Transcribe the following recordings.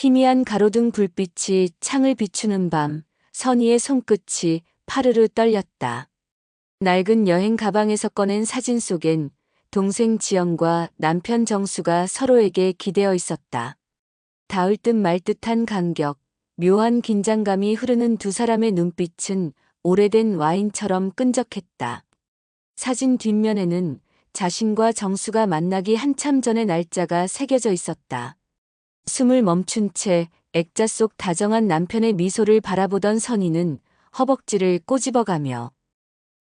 희미한 가로등 불빛이 창을 비추는 밤, 선희의 손끝이 파르르 떨렸다. 낡은 여행 가방에서 꺼낸 사진 속엔 동생 지연과 남편 정수가 서로에게 기대어 있었다. 닿을 듯 말 듯한 간격, 묘한 긴장감이 흐르는 두 사람의 눈빛은 오래된 와인처럼 끈적했다. 사진 뒷면에는 자신과 정수가 만나기 한참 전의 날짜가 새겨져 있었다. 숨을 멈춘 채 액자 속 다정한 남편의 미소를 바라보던 선희는 허벅지를 꼬집어가며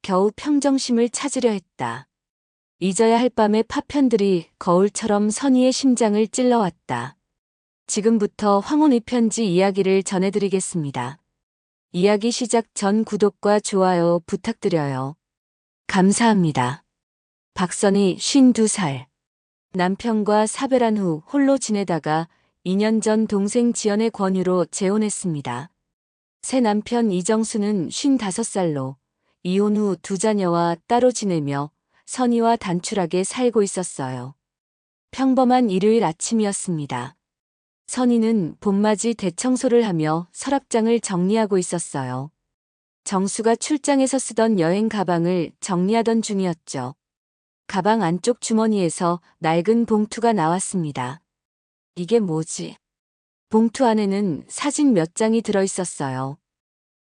겨우 평정심을 찾으려 했다. 잊어야 할 밤의 파편들이 거울처럼 선희의 심장을 찔러왔다. 지금부터 황혼의 편지 이야기를 전해드리겠습니다. 이야기 시작 전 구독과 좋아요 부탁드려요. 감사합니다. 박선희 52살. 남편과 사별한 후 홀로 지내다가 2년 전 동생 지연의 권유로 재혼했습니다. 새 남편 이정수는 55살로 이혼 후 두 자녀와 따로 지내며 선희와 단출하게 살고 있었어요. 평범한 일요일 아침이었습니다. 선희는 봄맞이 대청소를 하며 서랍장을 정리하고 있었어요. 정수가 출장에서 쓰던 여행 가방을 정리하던 중이었죠. 가방 안쪽 주머니에서 낡은 봉투가 나왔습니다. 이게 뭐지? 봉투 안에는 사진 몇 장이 들어있었어요.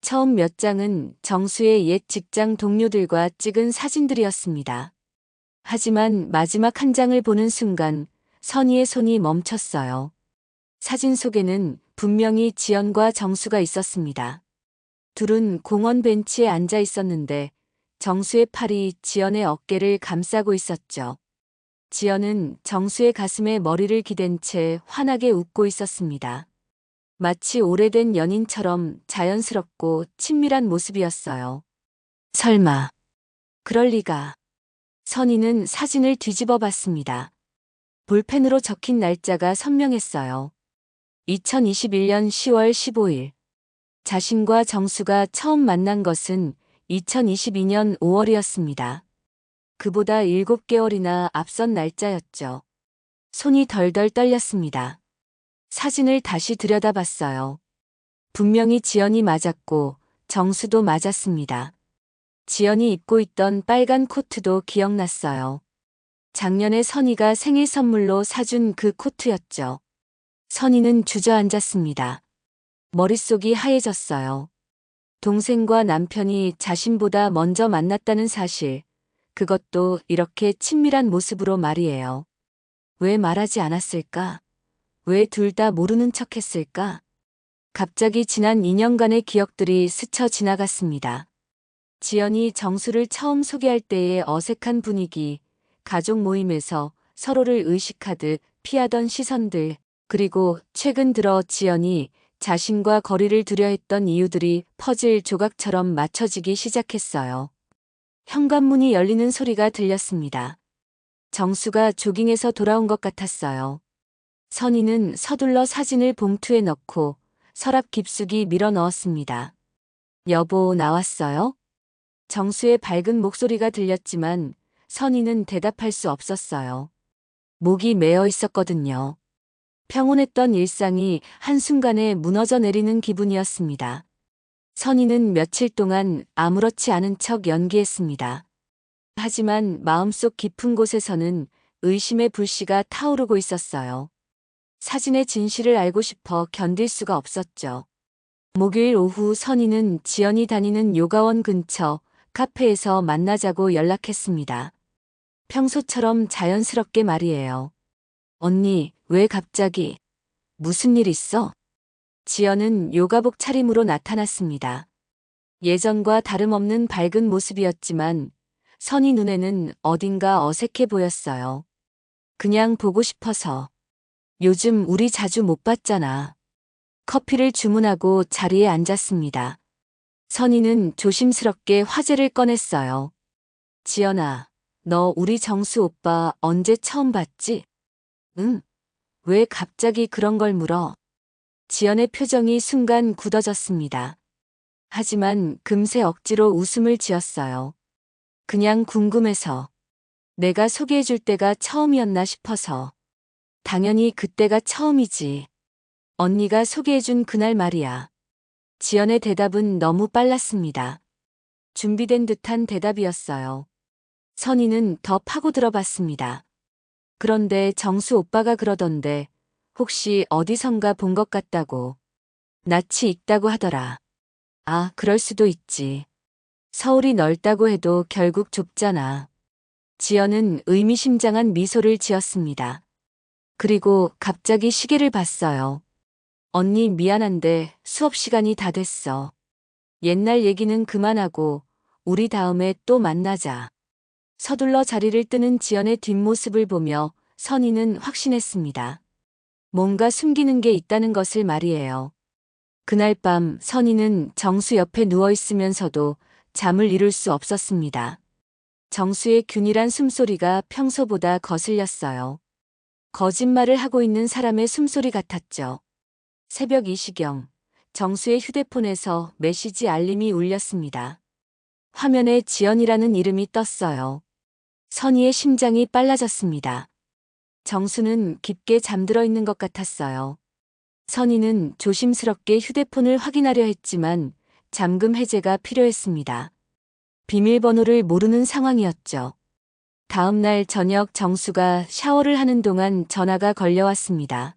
처음 몇 장은 정수의 옛 직장 동료들과 찍은 사진들이었습니다. 하지만 마지막 한 장을 보는 순간 선희의 손이 멈췄어요. 사진 속에는 분명히 지연과 정수가 있었습니다. 둘은 공원 벤치에 앉아 있었는데 정수의 팔이 지연의 어깨를 감싸고 있었죠. 지연은 정수의 가슴에 머리를 기댄 채 환하게 웃고 있었습니다. 마치 오래된 연인처럼 자연스럽고 친밀한 모습이었어요. 설마, 그럴 리가. 선희는 사진을 뒤집어 봤습니다. 볼펜으로 적힌 날짜가 선명했어요. 2021년 10월 15일. 자신과 정수가 처음 만난 것은 2022년 5월이었습니다. 그보다 7개월이나 앞선 날짜였죠. 손이 덜덜 떨렸습니다. 사진을 다시 들여다봤어요. 분명히 지연이 맞았고 정수도 맞았습니다. 지연이 입고 있던 빨간 코트도 기억났어요. 작년에 선희가 생일 선물로 사준 그 코트였죠. 선희는 주저앉았습니다. 머릿속이 하얘졌어요. 동생과 남편이 자신보다 먼저 만났다는 사실, 그것도 이렇게 친밀한 모습으로 말이에요. 왜 말하지 않았을까? 왜 둘 다 모르는 척 했을까? 갑자기 지난 2년간의 기억들이 스쳐 지나갔습니다. 지연이 정수를 처음 소개할 때의 어색한 분위기, 가족 모임에서 서로를 의식하듯 피하던 시선들, 그리고 최근 들어 지연이 자신과 거리를 두려 했던 이유들이 퍼즐 조각처럼 맞춰지기 시작했어요. 현관문이 열리는 소리가 들렸습니다. 정수가 조깅해서 돌아온 것 같았어요. 선희는 서둘러 사진을 봉투에 넣고 서랍 깊숙이 밀어 넣었습니다. 여보, 나왔어요? 정수의 밝은 목소리가 들렸지만 선희는 대답할 수 없었어요. 목이 메어 있었거든요. 평온했던 일상이 한순간에 무너져 내리는 기분이었습니다. 선희는 며칠 동안 아무렇지 않은 척 연기했습니다. 하지만 마음속 깊은 곳에서는 의심의 불씨가 타오르고 있었어요. 사진의 진실을 알고 싶어 견딜 수가 없었죠. 목요일 오후 선희는 지연이 다니는 요가원 근처 카페에서 만나자고 연락했습니다. 평소처럼 자연스럽게 말이에요. 언니, 왜 갑자기? 무슨 일 있어? 지연은 요가복 차림으로 나타났습니다. 예전과 다름없는 밝은 모습이었지만 선희 눈에는 어딘가 어색해 보였어요. 그냥 보고 싶어서. 요즘 우리 자주 못 봤잖아. 커피를 주문하고 자리에 앉았습니다. 선희는 조심스럽게 화제를 꺼냈어요. 지연아, 너 우리 정수 오빠 언제 처음 봤지? 응? 왜 갑자기 그런 걸 물어? 지연의 표정이 순간 굳어졌습니다. 하지만 금세 억지로 웃음을 지었어요. 그냥 궁금해서. 내가 소개해줄 때가 처음이었나 싶어서. 당연히 그때가 처음이지. 언니가 소개해준 그날 말이야. 지연의 대답은 너무 빨랐습니다. 준비된 듯한 대답이었어요. 선희는 더 파고들어봤습니다. 그런데 정수 오빠가 그러던데 혹시 어디선가 본 것 같다고. 낯이 익다고 하더라. 아, 그럴 수도 있지. 서울이 넓다고 해도 결국 좁잖아. 지연은 의미심장한 미소를 지었습니다. 그리고 갑자기 시계를 봤어요. 언니 미안한데 수업 시간이 다 됐어. 옛날 얘기는 그만하고 우리 다음에 또 만나자. 서둘러 자리를 뜨는 지연의 뒷모습을 보며 선희는 확신했습니다. 뭔가 숨기는 게 있다는 것을 말이에요. 그날 밤 선희는 정수 옆에 누워 있으면서도 잠을 이룰 수 없었습니다. 정수의 균일한 숨소리가 평소보다 거슬렸어요. 거짓말을 하고 있는 사람의 숨소리 같았죠. 새벽 2시경 정수의 휴대폰에서 메시지 알림이 울렸습니다. 화면에 지연이라는 이름이 떴어요. 선희의 심장이 빨라졌습니다. 정수는 깊게 잠들어 있는 것 같았어요. 선희는 조심스럽게 휴대폰을 확인하려 했지만 잠금 해제가 필요했습니다. 비밀번호를 모르는 상황이었죠. 다음 날 저녁 정수가 샤워를 하는 동안 전화가 걸려왔습니다.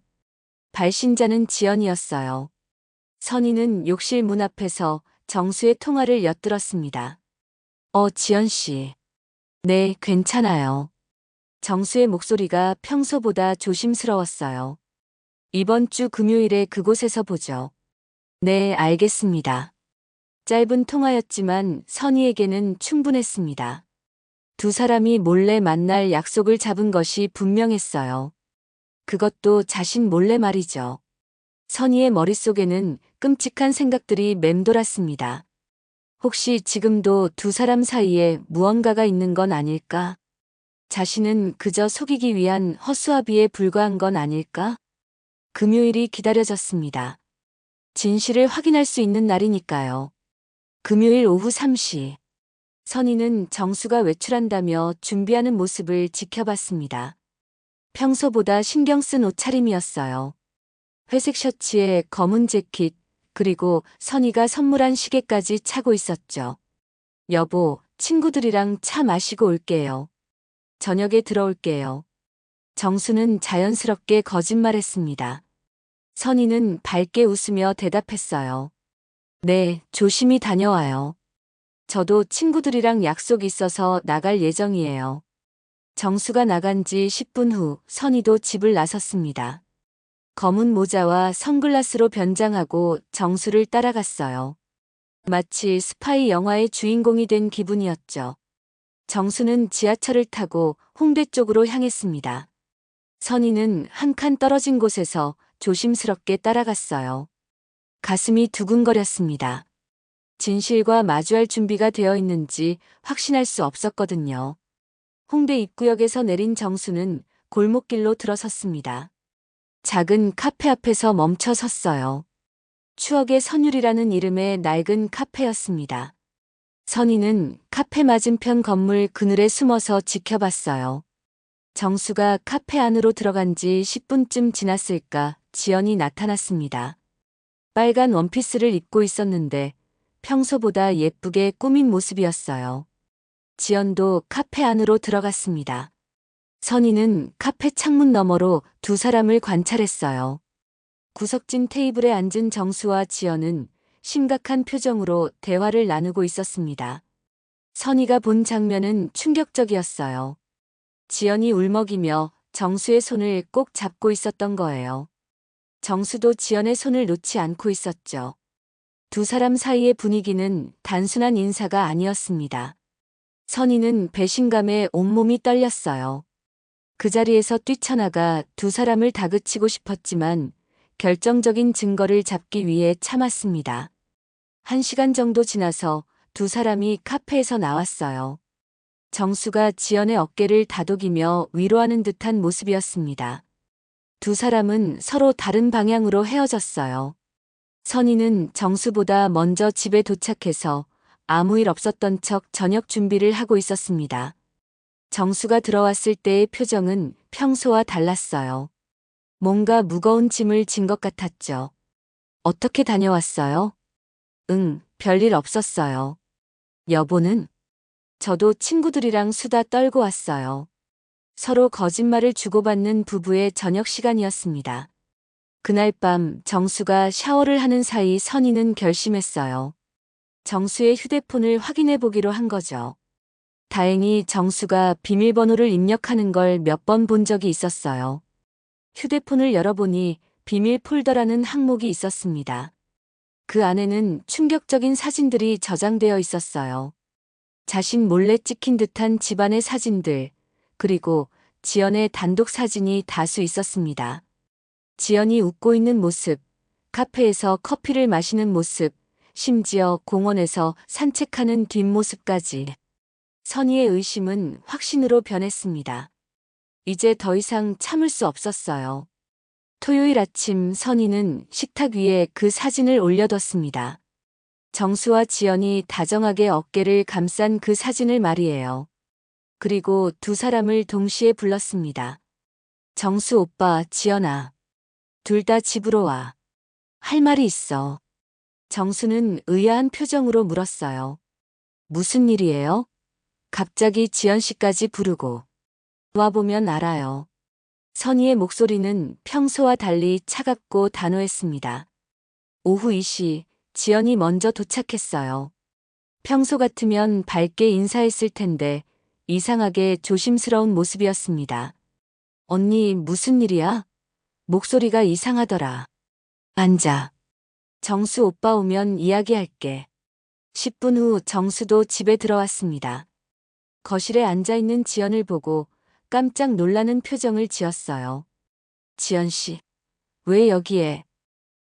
발신자는 지연이었어요. 선희는 욕실 문 앞에서 정수의 통화를 엿들었습니다. 지연 씨. 네, 괜찮아요. 정수의 목소리가 평소보다 조심스러웠어요. 이번 주 금요일에 그곳에서 보죠. 네, 알겠습니다. 짧은 통화였지만 선희에게는 충분했습니다. 두 사람이 몰래 만날 약속을 잡은 것이 분명했어요. 그것도 자신 몰래 말이죠. 선희의 머릿속에는 끔찍한 생각들이 맴돌았습니다. 혹시 지금도 두 사람 사이에 무언가가 있는 건 아닐까? 자신은 그저 속이기 위한 허수아비에 불과한 건 아닐까? 금요일이 기다려졌습니다. 진실을 확인할 수 있는 날이니까요. 금요일 오후 3시. 선희는 정수가 외출한다며 준비하는 모습을 지켜봤습니다. 평소보다 신경 쓴 옷차림이었어요. 회색 셔츠에 검은 재킷, 그리고 선희가 선물한 시계까지 차고 있었죠. 여보, 친구들이랑 차 마시고 올게요. 저녁에 들어올게요. 정수는 자연스럽게 거짓말했습니다. 선희는 밝게 웃으며 대답했어요. 네, 조심히 다녀와요. 저도 친구들이랑 약속 있어서 나갈 예정이에요. 정수가 나간 지 10분 후 선희도 집을 나섰습니다. 검은 모자와 선글라스로 변장하고 정수를 따라갔어요. 마치 스파이 영화의 주인공이 된 기분이었죠. 정수는 지하철을 타고 홍대 쪽으로 향했습니다. 선희는 한 칸 떨어진 곳에서 조심스럽게 따라갔어요. 가슴이 두근거렸습니다. 진실과 마주할 준비가 되어 있는지 확신할 수 없었거든요. 홍대 입구역에서 내린 정수는 골목길로 들어섰습니다. 작은 카페 앞에서 멈춰 섰어요. 추억의 선율이라는 이름의 낡은 카페였습니다. 선희는 카페 맞은편 건물 그늘에 숨어서 지켜봤어요. 정수가 카페 안으로 들어간 지 10분쯤 지났을까 지연이 나타났습니다. 빨간 원피스를 입고 있었는데 평소보다 예쁘게 꾸민 모습이었어요. 지연도 카페 안으로 들어갔습니다. 선희는 카페 창문 너머로 두 사람을 관찰했어요. 구석진 테이블에 앉은 정수와 지연은 심각한 표정으로 대화를 나누고 있었습니다. 선희가 본 장면은 충격적이었어요. 지연이 울먹이며 정수의 손을 꼭 잡고 있었던 거예요. 정수도 지연의 손을 놓지 않고 있었죠. 두 사람 사이의 분위기는 단순한 인사가 아니었습니다. 선희는 배신감에 온몸이 떨렸어요. 그 자리에서 뛰쳐나가 두 사람을 다그치고 싶었지만 결정적인 증거를 잡기 위해 참았습니다. 1시간 정도 지나서 두 사람이 카페에서 나왔어요. 정수가 지연의 어깨를 다독이며 위로하는 듯한 모습이었습니다. 두 사람은 서로 다른 방향으로 헤어졌어요. 선희는 정수보다 먼저 집에 도착해서 아무 일 없었던 척 저녁 준비를 하고 있었습니다. 정수가 들어왔을 때의 표정은 평소와 달랐어요. 뭔가 무거운 짐을 진 것 같았죠. 어떻게 다녀왔어요? 응, 별일 없었어요. 여보는? 저도 친구들이랑 수다 떨고 왔어요. 서로 거짓말을 주고받는 부부의 저녁 시간이었습니다. 그날 밤 정수가 샤워를 하는 사이 선희는 결심했어요. 정수의 휴대폰을 확인해 보기로 한 거죠. 다행히 정수가 비밀번호를 입력하는 걸 몇 번 본 적이 있었어요. 휴대폰을 열어보니 비밀 폴더라는 항목이 있었습니다. 그 안에는 충격적인 사진들이 저장되어 있었어요. 자신 몰래 찍힌 듯한 집안의 사진들, 그리고 지연의 단독 사진이 다수 있었습니다. 지연이 웃고 있는 모습, 카페에서 커피를 마시는 모습, 심지어 공원에서 산책하는 뒷모습까지. 선희의 의심은 확신으로 변했습니다. 이제 더 이상 참을 수 없었어요. 토요일 아침 선희는 식탁 위에 그 사진을 올려뒀습니다. 정수와 지연이 다정하게 어깨를 감싼 그 사진을 말이에요. 그리고 두 사람을 동시에 불렀습니다. 정수 오빠, 지연아. 둘 다 집으로 와. 할 말이 있어. 정수는 의아한 표정으로 물었어요. 무슨 일이에요? 갑자기 지연 씨까지 부르고. 와보면 알아요. 선희의 목소리는 평소와 달리 차갑고 단호했습니다. 오후 2시, 지연이 먼저 도착했어요. 평소 같으면 밝게 인사했을 텐데 이상하게 조심스러운 모습이었습니다. 언니, 무슨 일이야? 목소리가 이상하더라. 앉아. 정수 오빠 오면 이야기할게. 10분 후 정수도 집에 들어왔습니다. 거실에 앉아있는 지연을 보고 깜짝 놀라는 표정을 지었어요. 지연 씨, 왜 여기에?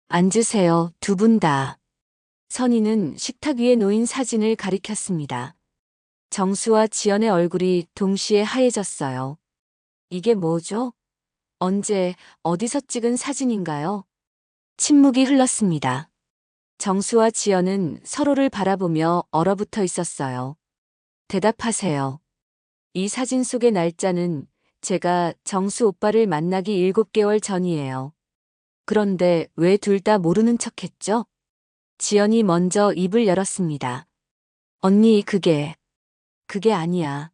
앉으세요, 두 분 다. 선희는 식탁 위에 놓인 사진을 가리켰습니다. 정수와 지연의 얼굴이 동시에 하얘졌어요. 이게 뭐죠? 언제, 어디서 찍은 사진인가요? 침묵이 흘렀습니다. 정수와 지연은 서로를 바라보며 얼어붙어 있었어요. 대답하세요. 이 사진 속의 날짜는 제가 정수 오빠를 만나기 7개월 전이에요. 그런데 왜 둘 다 모르는 척했죠? 지연이 먼저 입을 열었습니다. 언니, 그게 아니야.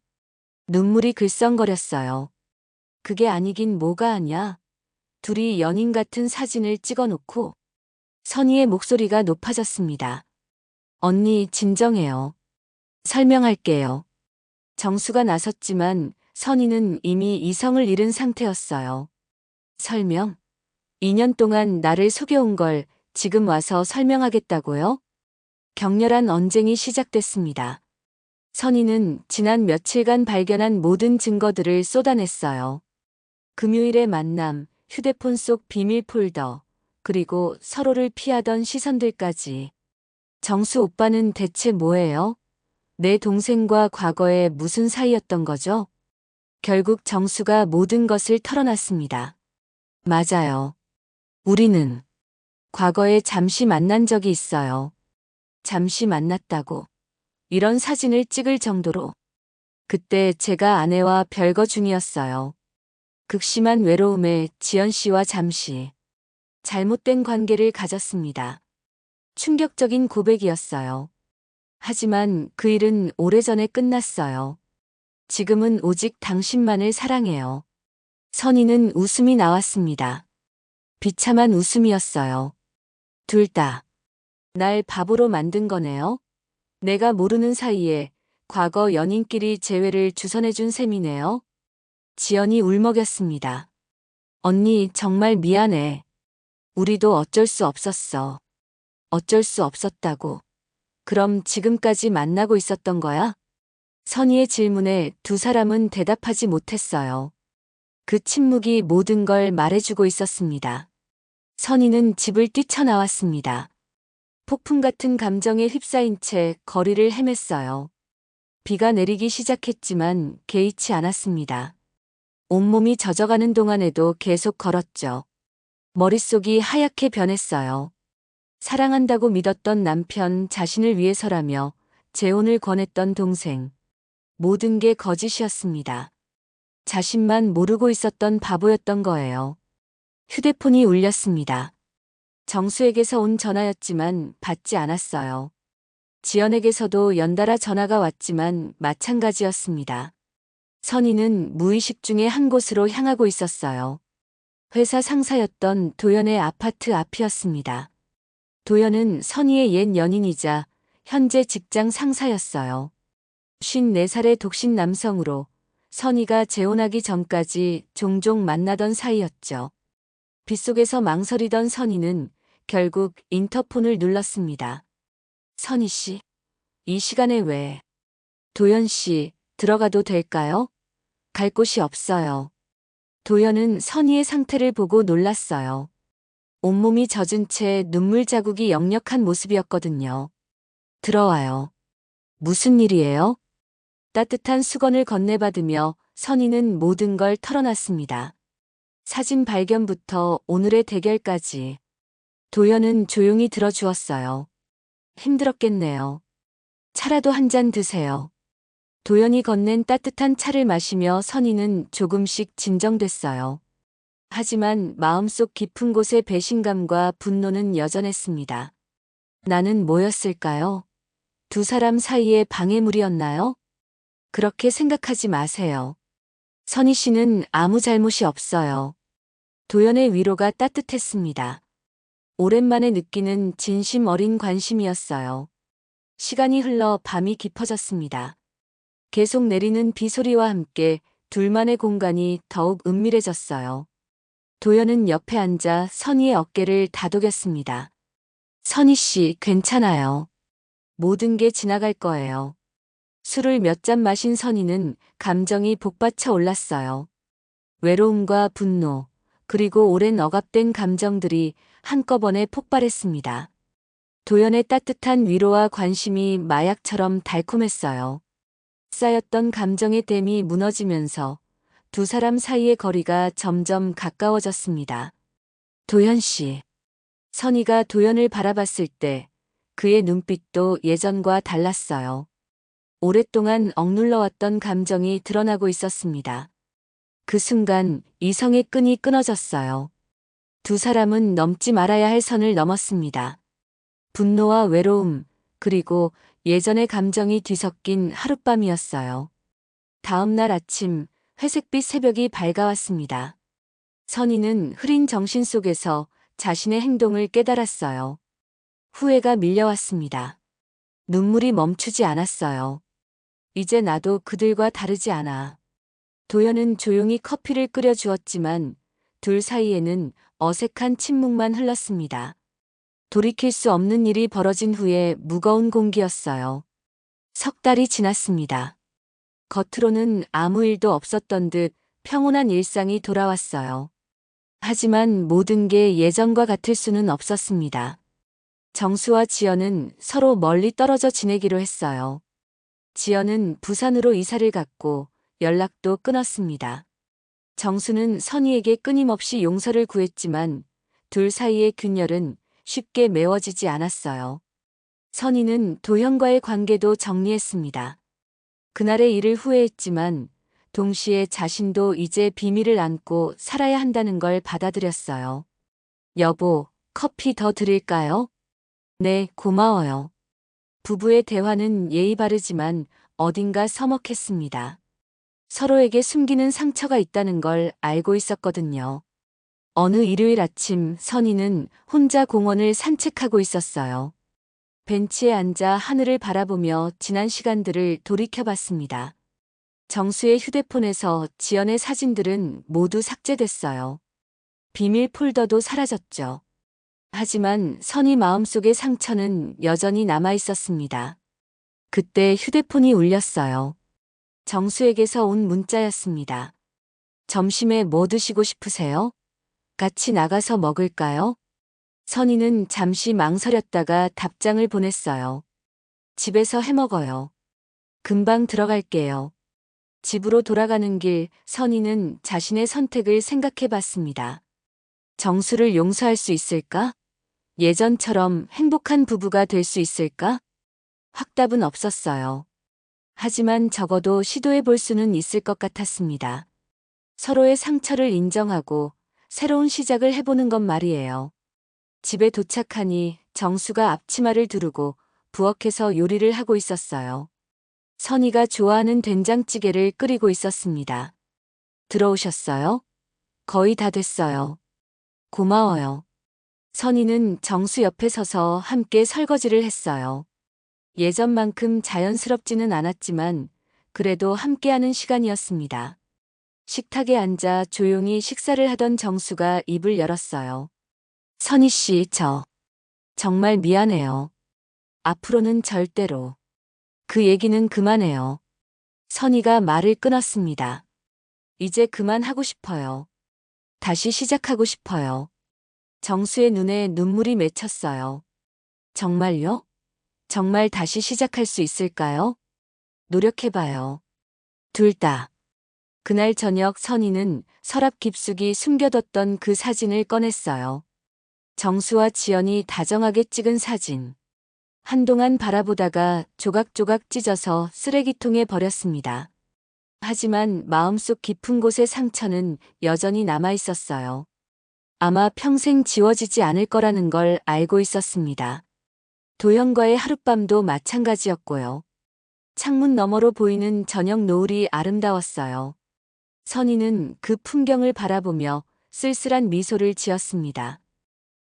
눈물이 글썽거렸어요. 그게 아니긴 뭐가 아냐. 둘이 연인 같은 사진을 찍어놓고. 선희의 목소리가 높아졌습니다. 언니, 진정해요. 설명할게요. 정수가 나섰지만 선희는 이미 이성을 잃은 상태였어요. 설명? 2년 동안 나를 속여온 걸 지금 와서 설명하겠다고요? 격렬한 언쟁이 시작됐습니다. 선희는 지난 며칠간 발견한 모든 증거들을 쏟아냈어요. 금요일의 만남, 휴대폰 속 비밀 폴더, 그리고 서로를 피하던 시선들까지. 정수 오빠는 대체 뭐예요? 내 동생과 과거에 무슨 사이였던 거죠? 결국 정수가 모든 것을 털어놨습니다. 맞아요. 우리는 과거에 잠시 만난 적이 있어요. 잠시 만났다고. 이런 사진을 찍을 정도로. 그때 제가 아내와 별거 중이었어요. 극심한 외로움에 지연 씨와 잠시 잘못된 관계를 가졌습니다. 충격적인 고백이었어요. 하지만 그 일은 오래전에 끝났어요. 지금은 오직 당신만을 사랑해요. 선희는 웃음이 나왔습니다. 비참한 웃음이었어요. 둘 다. 날 바보로 만든 거네요. 내가 모르는 사이에 과거 연인끼리 재회를 주선해준 셈이네요. 지연이 울먹였습니다. 언니, 정말 미안해. 우리도 어쩔 수 없었어. 어쩔 수 없었다고. 그럼 지금까지 만나고 있었던 거야? 선희의 질문에 두 사람은 대답하지 못했어요. 그 침묵이 모든 걸 말해주고 있었습니다. 선희는 집을 뛰쳐나왔습니다. 폭풍 같은 감정에 휩싸인 채 거리를 헤맸어요. 비가 내리기 시작했지만 개의치 않았습니다. 온몸이 젖어가는 동안에도 계속 걸었죠. 머릿속이 하얗게 변했어요. 사랑한다고 믿었던 남편, 자신을 위해서라며 재혼을 권했던 동생. 모든 게 거짓이었습니다. 자신만 모르고 있었던 바보였던 거예요. 휴대폰이 울렸습니다. 정수에게서 온 전화였지만 받지 않았어요. 지연에게서도 연달아 전화가 왔지만 마찬가지였습니다. 선희는 무의식 중에 한 곳으로 향하고 있었어요. 회사 상사였던 도연의 아파트 앞이었습니다. 도연은 선희의 옛 연인이자 현재 직장 상사였어요. 54살의 독신 남성으로 선희가 재혼하기 전까지 종종 만나던 사이였죠. 빗속에서 망설이던 선희는 결국 인터폰을 눌렀습니다. 선희 씨, 이 시간에 왜? 도연 씨, 들어가도 될까요? 갈 곳이 없어요. 도연은 선희의 상태를 보고 놀랐어요. 온몸이 젖은 채 눈물 자국이 역력한 모습이었거든요. 들어와요. 무슨 일이에요? 따뜻한 수건을 건네받으며 선희는 모든 걸 털어놨습니다. 사진 발견부터 오늘의 대결까지. 도연은 조용히 들어주었어요. 힘들었겠네요. 차라도 한 잔 드세요. 도연이 건넨 따뜻한 차를 마시며 선희는 조금씩 진정됐어요. 하지만 마음속 깊은 곳의 배신감과 분노는 여전했습니다. 나는 뭐였을까요? 두 사람 사이의 방해물이었나요? 그렇게 생각하지 마세요. 선희 씨는 아무 잘못이 없어요. 도연의 위로가 따뜻했습니다. 오랜만에 느끼는 진심 어린 관심이었어요. 시간이 흘러 밤이 깊어졌습니다. 계속 내리는 비 소리와 함께 둘만의 공간이 더욱 은밀해졌어요. 도연은 옆에 앉아 선희의 어깨를 다독였습니다. 선희 씨, 괜찮아요. 모든 게 지나갈 거예요. 술을 몇 잔 마신 선희는 감정이 복받쳐 올랐어요. 외로움과 분노, 그리고 오랜 억압된 감정들이 한꺼번에 폭발했습니다. 도연의 따뜻한 위로와 관심이 마약처럼 달콤했어요. 쌓였던 감정의 댐이 무너지면서 두 사람 사이의 거리가 점점 가까워졌습니다. 도연 씨. 선희가 도연을 바라봤을 때 그의 눈빛도 예전과 달랐어요. 오랫동안 억눌러왔던 감정이 드러나고 있었습니다. 그 순간 이성의 끈이 끊어졌어요. 두 사람은 넘지 말아야 할 선을 넘었습니다. 분노와 외로움, 그리고 예전의 감정이 뒤섞인 하룻밤이었어요. 다음 날 아침, 회색빛 새벽이 밝아왔습니다. 선희는 흐린 정신 속에서 자신의 행동을 깨달았어요. 후회가 밀려왔습니다. 눈물이 멈추지 않았어요. 이제 나도 그들과 다르지 않아. 도연은 조용히 커피를 끓여 주었지만 둘 사이에는 어색한 침묵만 흘렀습니다. 돌이킬 수 없는 일이 벌어진 후에 무거운 공기였어요. 석 달이 지났습니다. 겉으로는 아무 일도 없었던 듯 평온한 일상이 돌아왔어요. 하지만 모든 게 예전과 같을 수는 없었습니다. 정수와 지연은 서로 멀리 떨어져 지내기로 했어요. 지연은 부산으로 이사를 갔고 연락도 끊었습니다. 정수는 선희에게 끊임없이 용서를 구했지만 둘 사이의 균열은 쉽게 메워지지 않았어요. 선희는 도현과의 관계도 정리했습니다. 그날의 일을 후회했지만 동시에 자신도 이제 비밀을 안고 살아야 한다는 걸 받아들였어요. 여보, 커피 더 드릴까요? 네, 고마워요. 부부의 대화는 예의 바르지만 어딘가 서먹했습니다. 서로에게 숨기는 상처가 있다는 걸 알고 있었거든요. 어느 일요일 아침 선희는 혼자 공원을 산책하고 있었어요. 벤치에 앉아 하늘을 바라보며 지난 시간들을 돌이켜봤습니다. 정수의 휴대폰에서 지연의 사진들은 모두 삭제됐어요. 비밀 폴더도 사라졌죠. 하지만 선희 마음속의 상처는 여전히 남아있었습니다. 그때 휴대폰이 울렸어요. 정수에게서 온 문자였습니다. 점심에 뭐 드시고 싶으세요? 같이 나가서 먹을까요? 선희는 잠시 망설였다가 답장을 보냈어요. 집에서 해먹어요. 금방 들어갈게요. 집으로 돌아가는 길 선희는 자신의 선택을 생각해 봤습니다. 정수를 용서할 수 있을까? 예전처럼 행복한 부부가 될 수 있을까? 확답은 없었어요. 하지만 적어도 시도해 볼 수는 있을 것 같았습니다. 서로의 상처를 인정하고 새로운 시작을 해보는 것 말이에요. 집에 도착하니 정수가 앞치마를 두르고 부엌에서 요리를 하고 있었어요. 선이가 좋아하는 된장찌개를 끓이고 있었습니다. 들어오셨어요? 거의 다 됐어요. 고마워요. 선이는 정수 옆에 서서 함께 설거지를 했어요. 예전만큼 자연스럽지는 않았지만 그래도 함께하는 시간이었습니다. 식탁에 앉아 조용히 식사를 하던 정수가 입을 열었어요. 선희 씨, 정말 미안해요. 앞으로는 절대로. 그 얘기는 그만해요. 선희가 말을 끊었습니다. 이제 그만하고 싶어요. 다시 시작하고 싶어요. 정수의 눈에 눈물이 맺혔어요. 정말요? 정말 다시 시작할 수 있을까요? 노력해봐요. 둘 다. 그날 저녁 선희는 서랍 깊숙이 숨겨뒀던 그 사진을 꺼냈어요. 정수와 지연이 다정하게 찍은 사진. 한동안 바라보다가 조각조각 찢어서 쓰레기통에 버렸습니다. 하지만 마음속 깊은 곳의 상처는 여전히 남아 있었어요. 아마 평생 지워지지 않을 거라는 걸 알고 있었습니다. 도현과의 하룻밤도 마찬가지였고요. 창문 너머로 보이는 저녁 노을이 아름다웠어요. 선희는 그 풍경을 바라보며 쓸쓸한 미소를 지었습니다.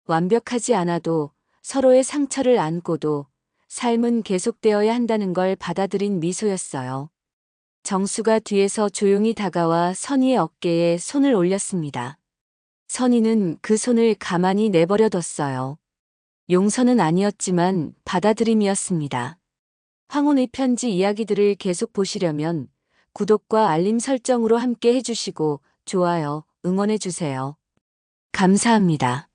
완벽하지 않아도 서로의 상처를 안고도 삶은 계속되어야 한다는 걸 받아들인 미소였어요. 정수가 뒤에서 조용히 다가와 선희의 어깨에 손을 올렸습니다. 선희는 그 손을 가만히 내버려뒀어요. 용서는 아니었지만 받아들임이었습니다. 황혼의 편지 이야기들을 계속 보시려면 구독과 알림 설정으로 함께 해주시고 좋아요, 응원해주세요. 감사합니다.